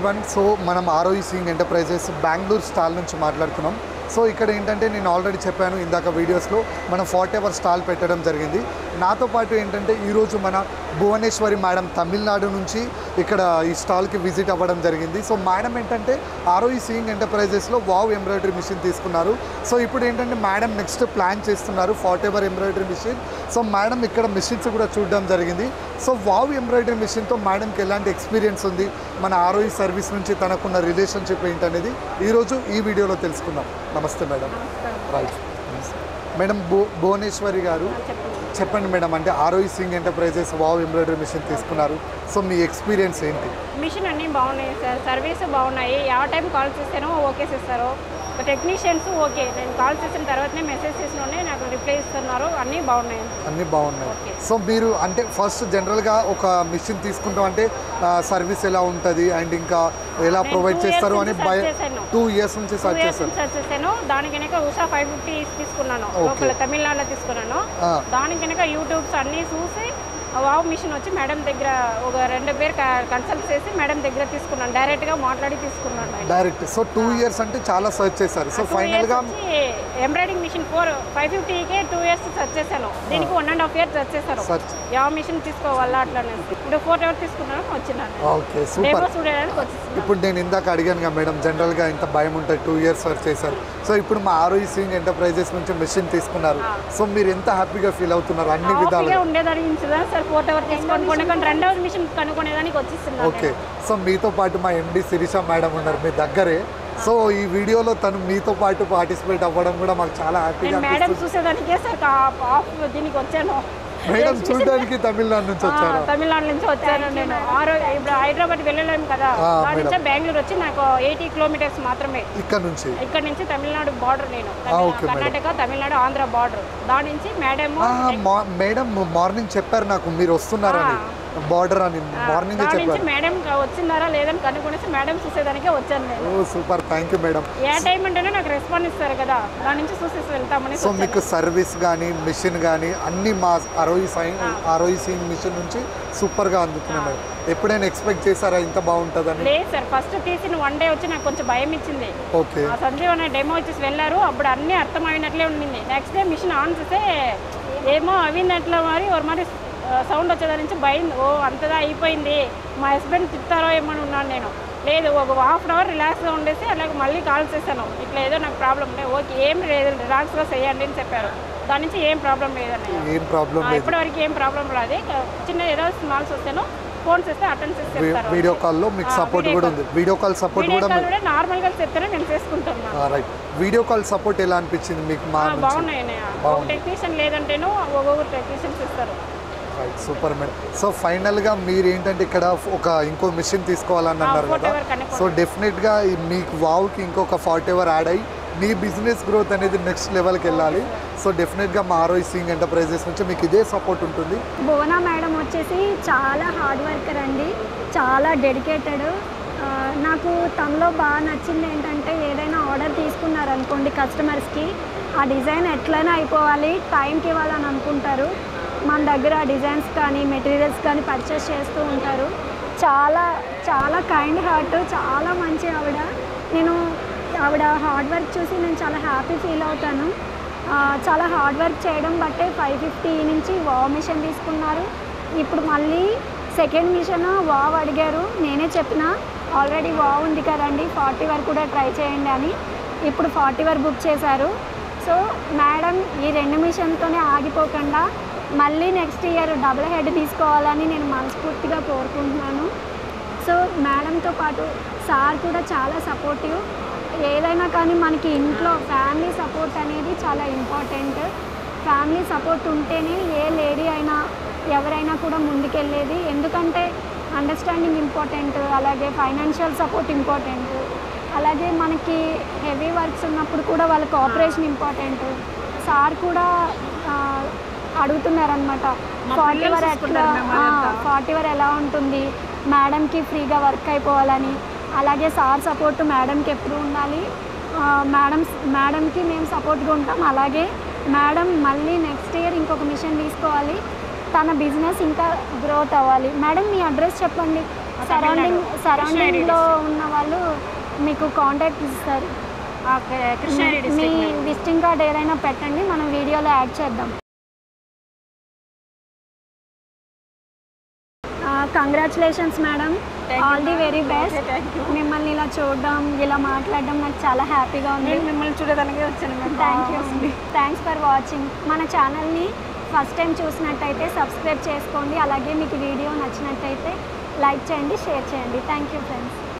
Everyone. So మనం ROE Singh enterprises Bengaluru stall నుంచి మాట్లాడుతున్నాం. సో ఇక్కడ ఏంటంటే నేను ఆల్రెడీ చెప్పాను ఇందాక వీడియోస్లో మనం 40 hours స్టాల్ పెట్టడం జరిగింది. నాతో పాటు ఏంటంటే ఈరోజు మన భువనేశ్వరి మేడం తమిళనాడు నుంచి ఇక్కడ ఈ స్టాల్కి విజిట్ అవ్వడం జరిగింది. సో మేడం ఏంటంటే ఆర్ఓఈ సింగ్ ఎంటర్ప్రైజెస్లో వావ్ ఎంబ్రాయిడరీ మిషన్ తీసుకున్నారు. సో ఇప్పుడు ఏంటంటే మేడం నెక్స్ట్ ప్లాన్ చేస్తున్నారు 40 hour embroidery machine. So madam ఇక్కడ మిషన్స్ కూడా చూడడం జరిగింది. సో వావ్ ఎంబ్రాయిడరీ మిషన్తో మేడంకి ఎలాంటి ఎక్స్పీరియన్స్ ఉంది, మన ఆర్ఓఈ సర్వీస్ నుంచి తనకున్న రిలేషన్షిప్ ఏంటనేది ఈరోజు ఈ వీడియోలో తెలుసుకుందాం. నమస్తే మేడం. రైట్ మేడం, భువనేశ్వరి గారు చెప్పండి మేడం, అంటే R O E Singh enterprises wow embroidery machine తీసుకున్నారు. సో మీ ఎక్స్పీరియన్స్ ఏంటి? మిషన్ అన్నీ బాగున్నాయి సార్, సర్వీస్ బాగున్నాయి. ಯಾವ టైం కాల్ చేస్తానో ఓకే చేస్తారు. టెక్నీషియన్స్ ఓకే, నేను కాల్ చేసిన తర్వాతనే మెసేజ్ చేసినోనే నాకు రిప్లై ఇస్తున్నారు. అన్నీ బాగున్నాయి. అన్నీ బాగున్నాయి. సో మీరు అంటే ఫస్ట్ జనరల్గా ఒక మిషన్ తీసుకుంటాం అంటే సర్వీస్ ఎలా ఉంటుంది అండ్ ఇంకా ఎలా ప్రొవైడ్ చేస్తారు అని 2 years నుంచి సర్చ్ చేశాను. దానికి కనుక ఉషా 550 తీసుకున్నాను, లోకల్ తమిళనాడులో తీసుకున్నాను. దానికి కనుక యూట్యూబ్స్ అన్నీ చూసి వావ్ మిషన్ వచ్చి మేడం దగ్గర ఒక 2 పేరు కన్సల్ట్ చేసి మేడం దగ్గర తీసుకున్నాను. డైరెక్ట్గా మాట్లాడి తీసుకున్నాను డైరెక్ట్. సో 2 years అంటే చాలా సర్చ్ చేశారు. సో ఫైనల్గా ఎంబ్రాయిడింగ్ మిషన్ 550కే 2 years సర్చ్ చేశాను. దీనికి 1.5 years సర్చ్ చేశాను. ಯಾವ మిషన్ తీసుకోవాలా అట్లానే ఇప్పుడు 4 hours తీసుకున్నాను, వచ్చినాను. Okay, super. ఇప్పుడు నేను ఇందాక అడిగాను కదా మేడం, జనరల్గా ఇంత భయం ఉంటుంది, 2 years సర్చ్ చేశారు. సో ఇప్పుడు మా ఆర్ఓఈ సింగ్ ఎంటర్ప్రైజెస్ నుంచి మిషన్ తీసుకున్నారు. సో మీరు ఎంత హ్యాపీగా ఫీల్ అవుతున్నారు? అన్ని విధాలుగా ఉండేదానికి 4 hours తీసుకొని కానీ 2వ మిషన్ కనుక్కునేదానికి వచ్చేస్తున్నాను. ఓకే. సో మీతో పాటు మా ఎండి శిరీష మేడం ఉన్నారు మీ దగ్గరే. సో ఈ వీడియోలో తను మీతో పాటు పార్టిసిపేట్ అవ్వడం కూడా మాకు చాలా హ్యాపీగా మేడం చూసేదానికే సార్ దీనికి వచ్చాను. మేడం చూడడానికి తమిళనాడు నుంచి వచ్చారు? తమిళనాడు నుంచి వచ్చాను నేను. ఇప్పుడు హైదరాబాద్ వెళ్ళలేము కదా, దాని నుంచి బెంగళూరు వచ్చి నాకు 80 kilometers మాత్రమే ఇక్కడ నుంచి తమిళనాడు బార్డర్. నేను కర్ణాటక తమిళనాడు ఆంధ్ర బార్డర్. దాని నుంచి మేడం మార్నింగ్ చెప్పారు నాకు మీరు వస్తున్నారని, బార్డర్ అని మార్నింగ్ చెప్పారు. మేడం వచ్చిందారా లేదని కనుక్కునేసి మేడం చూసేదానికే వచ్చాను నేను. Super, thank you madam. A time అంటేనే నాకు రెస్పాన్స్ ఇస్తారు కదా, దాని నుంచి చూసేసి వెళ్తామని. సో మీకు సర్వీస్ కానీ మిషన్ కానీ అన్ని మా ఆర్ఓఈ సింగ్ మిషన్ నుంచి సూపర్గా అందుతున్నాయి మేడం. ఎప్పుడైనా ఎక్స్పెక్ట్ చేశారా ఇంత బాగుంటుందని? లేదు సార్, ఫస్ట్ తీసిన 1 day వచ్చి నాకు కొంచెం భయం ఇచ్చింది. ఓకే. సంజీవ్ అనే డెమో వచ్చేసి వెళ్ళారు, అప్పుడు అన్నీ అర్థమైనట్లే ఉండింది. నెక్స్ట్ డే మిషన్ ఆన్ చేస్తే ఏమో అవినట్లు మరి సౌండ్ వచ్చేదాని నుంచి భయం. అంతదా అయిపోయింది, మా హస్బెండ్ తిప్పుతారో ఏమని ఉన్నాను నేను. లేదు, ఒక 1/2 hour రిలాక్స్గా ఉండేసి అలాగే మళ్ళీ కాల్ చేశాను. ఇట్లా ఏదో నాకు ప్రాబ్లం లేదు, ఓకే ఏం లేదు రిలాక్స్గా చేయండి అని చెప్పారు. దాని నుంచి ఏం ప్రాబ్లం లేదండి, ఇప్పటివరకు ఏం ప్రాబ్లం రాదు. చిన్న ఏదో స్మాల్స్ వస్తేనో ఫోన్ చేస్తే అటెండ్ చేస్తారు. వీడియో కాల్లో మీకు సపోర్ట్ కూడా ఉంది. వీడియో కాల్ సపోర్ట్ కూడా నార్మల్గా చెప్తేనే నేను చేసుకుంటున్నాను. రైట్. వీడియో కాల్ సపోర్ట్ ఎలా అనిపించింది మీకు? బాగున్నాయి. ఒక టెక్నీషియన్ లేదంటేనో ఒక్కొక్క టెక్నీషియన్స్ ఇస్తారు. Right, super madam. సో ఫైనల్గా మీరు ఏంటంటే ఇక్కడ ఇంకో మిషన్ తీసుకోవాలని అన్నారు కదా. సో డెఫినెట్గా మీకు వావ్కి ఇంకొక 40 hour యాడ్ అయ్యి మీ బిజినెస్ గ్రోత్ అనేది నెక్స్ట్ లెవెల్కి వెళ్ళాలి. సో డెఫినెట్గా మా ఆర్ఓఈ సింగ్ ఎంటర్ప్రైజెస్ నుంచి మీకు ఇదే సపోర్ట్ ఉంటుంది. భువన మేడం వచ్చేసి చాలా హార్డ్ వర్కర్ అండి, చాలా డెడికేటెడ్. నాకు తనలో బాగా నచ్చింది ఏంటంటే ఏదైనా ఆర్డర్ తీసుకున్నారనుకోండి కస్టమర్స్కి, ఆ డిజైన్ ఎట్లయినా అయిపోవాలి, టైంకి ఇవ్వాలని అనుకుంటారు. మన దగ్గర డిజైన్స్ కానీ మెటీరియల్స్ కానీ పర్చేస్ చేస్తూ ఉంటారు. చాలా చాలా కైండ్ హార్ట్, చాలా మంచి ఆవిడ. ఆవిడ హార్డ్ వర్క్ చూసి నేను చాలా హ్యాపీ ఫీల్ అవుతాను. చాలా హార్డ్ వర్క్ చేయడం బట్టే 550 నుంచి వావ్ మిషన్ తీసుకున్నారు. ఇప్పుడు మళ్ళీ సెకండ్ మిషన్ వావ్ అడిగారు. నేనే చెప్పిన ఆల్రెడీ వావ్ ఉంది కదండి, 40 hour కూడా ట్రై చేయండి అని. ఇప్పుడు 40 hour బుక్ చేశారు. సో మేడం ఈ 2 మిషన్తోనే ఆగిపోకుండా మళ్ళీ నెక్స్ట్ ఇయర్ డబుల్ హెడ్ తీసుకోవాలని నేను మనస్ఫూర్తిగా కోరుకుంటున్నాను. సో మేడంతో పాటు సార్ కూడా చాలా సపోర్టివ్. ఏదైనా కానీ మనకి ఇంట్లో ఫ్యామిలీ సపోర్ట్ అనేది చాలా ఇంపార్టెంట్. ఫ్యామిలీ సపోర్ట్ ఉంటేనే ఏ లేడీ అయినా ఎవరైనా కూడా ముందుకెళ్ళేది. ఎందుకంటే అండర్స్టాండింగ్ ఇంపార్టెంట్, అలాగే ఫైనాన్షియల్ సపోర్ట్ ఇంపార్టెంట్, అలాగే మనకి హెవీ వర్క్స్ ఉన్నప్పుడు కూడా వాళ్ళ కోఆపరేషన్ ఇంపార్టెంట్. సార్ కూడా అడుగుతున్నారనమాట 40 hour ఎలా ఉంటుంది, మేడంకి ఫ్రీగా వర్క్ అయిపోవాలని. అలాగే సార్ సపోర్ట్ మేడంకి ఎప్పుడు ఉండాలి, మేడంకి మేము సపోర్ట్గా ఉంటాం. అలాగే మేడం మళ్ళీ నెక్స్ట్ ఇయర్ ఇంకొక మిషన్ తీసుకోవాలి, తన బిజినెస్ ఇంకా గ్రోత్ అవ్వాలి. మేడం మీ అడ్రస్ చెప్పండి. సరౌండింగ్లో ఉన్న వాళ్ళు మీకు కాంటాక్ట్ ఇస్తారు. కృష్ణారెడ్డి మీ విజిటింగ్ కార్డ్ ఏదైనా పెట్టండి, మనం వీడియోలో యాడ్ చేద్దాం. Congratulations madam, all the very best. మిమ్మల్ని ఇలా చూడడం, ఇలా మాట్లాడడం నాకు చాలా హ్యాపీగా ఉంది. మిమ్మల్ని చూడడానికి వచ్చాను మేడం. Thanks for watching. మన ఛానల్ని ఫస్ట్ టైం చూసినట్టయితే సబ్స్క్రైబ్ చేసుకోండి. అలాగే మీకు వీడియో నచ్చినట్టయితే లైక్ చేయండి, షేర్ చేయండి. Thank you friends.